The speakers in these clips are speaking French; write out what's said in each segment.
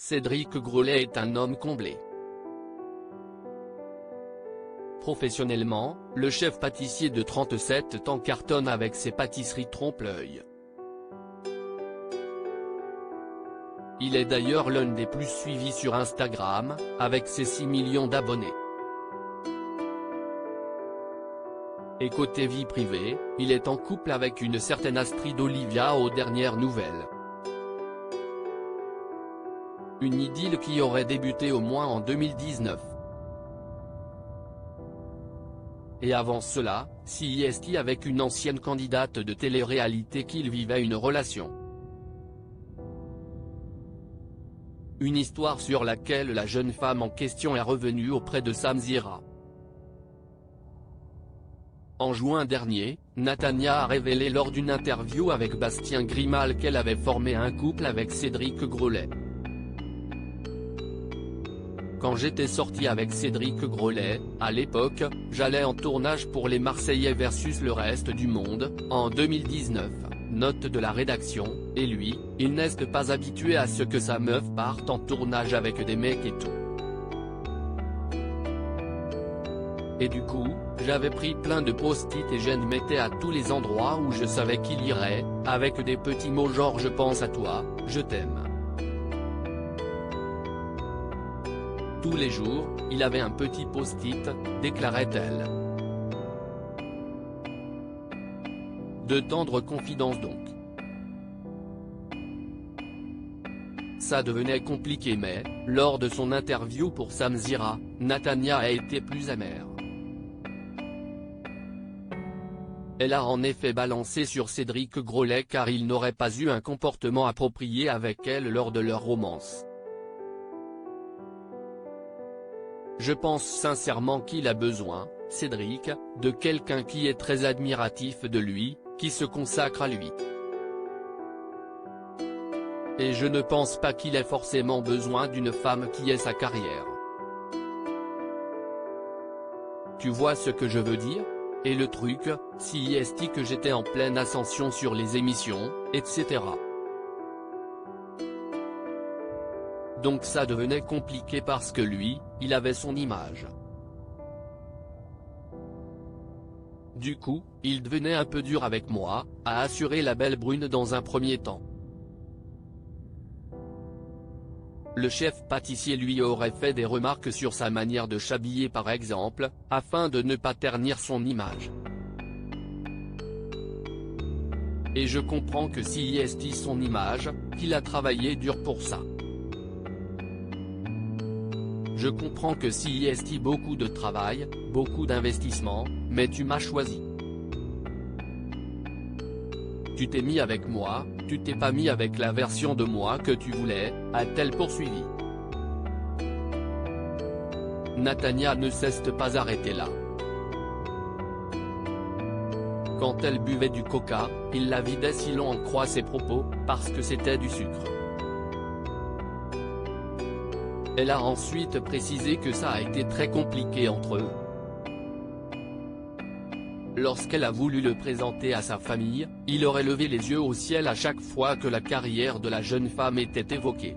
Cédric Grolet est un homme comblé. Professionnellement, le chef pâtissier de 37 ans cartonne avec ses pâtisseries trompe-l'œil. Il est d'ailleurs l'un des plus suivis sur Instagram, avec ses 6 millions d'abonnés. Et côté vie privée, il est en couple avec une certaine Astrid Olivia aux dernières nouvelles. Une idylle qui aurait débuté au moins en 2019. Et avant cela, CIST avec une ancienne candidate de télé-réalité qu'il vivait une relation. Une histoire sur laquelle la jeune femme en question est revenue auprès de Samzira. En juin dernier, Natania a révélé lors d'une interview avec Bastien Grimal qu'elle avait formé un couple avec Cédric Grolet. Quand j'étais sorti avec Cédric Grolet, à l'époque, j'allais en tournage pour Les Marseillais versus le reste du monde, en 2019, note de la rédaction, et lui, il n'est pas habitué à ce que sa meuf parte en tournage avec des mecs et tout. Et du coup, j'avais pris plein de post-it et je mettais à tous les endroits où je savais qu'il irait, avec des petits mots genre je pense à toi, je t'aime. Tous les jours, il avait un petit post-it, déclarait-elle. De tendres confidences donc. Ça devenait compliqué mais, lors de son interview pour Samzira, Natania a été plus amère. Elle a en effet balancé sur Cédric Grolet car il n'aurait pas eu un comportement approprié avec elle lors de leur romance. Je pense sincèrement qu'il a besoin, Cédric, de quelqu'un qui est très admiratif de lui, qui se consacre à lui. Et je ne pense pas qu'il ait forcément besoin d'une femme qui ait sa carrière. Tu vois ce que je veux dire? Et le truc, CIST que j'étais en pleine ascension sur les émissions, etc. Donc ça devenait compliqué parce que lui, il avait son image. Du coup, il devenait un peu dur avec moi, a assuré la belle brune dans un premier temps. Le chef pâtissier lui aurait fait des remarques sur sa manière de s'habiller par exemple, afin de ne pas ternir son image. Et je comprends que CIST son image, qu'il a travaillé dur pour ça. Je comprends que CIST beaucoup de travail, beaucoup d'investissement, mais tu m'as choisi. Tu t'es mis avec moi, tu t'es pas mis avec la version de moi que tu voulais, a-t-elle poursuivi. Natania ne s'est pas arrêtée là. Quand elle buvait du coca, il la vidait si l'on en croit ses propos, parce que c'était du sucre. Elle a ensuite précisé que ça a été très compliqué entre eux. Lorsqu'elle a voulu le présenter à sa famille, il aurait levé les yeux au ciel à chaque fois que la carrière de la jeune femme était évoquée.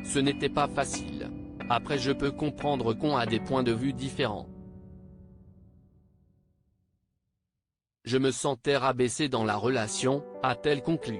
Ce n'était pas facile. Après je peux comprendre qu'on a des points de vue différents. Je me sentais rabaissée dans la relation, a-t-elle conclu.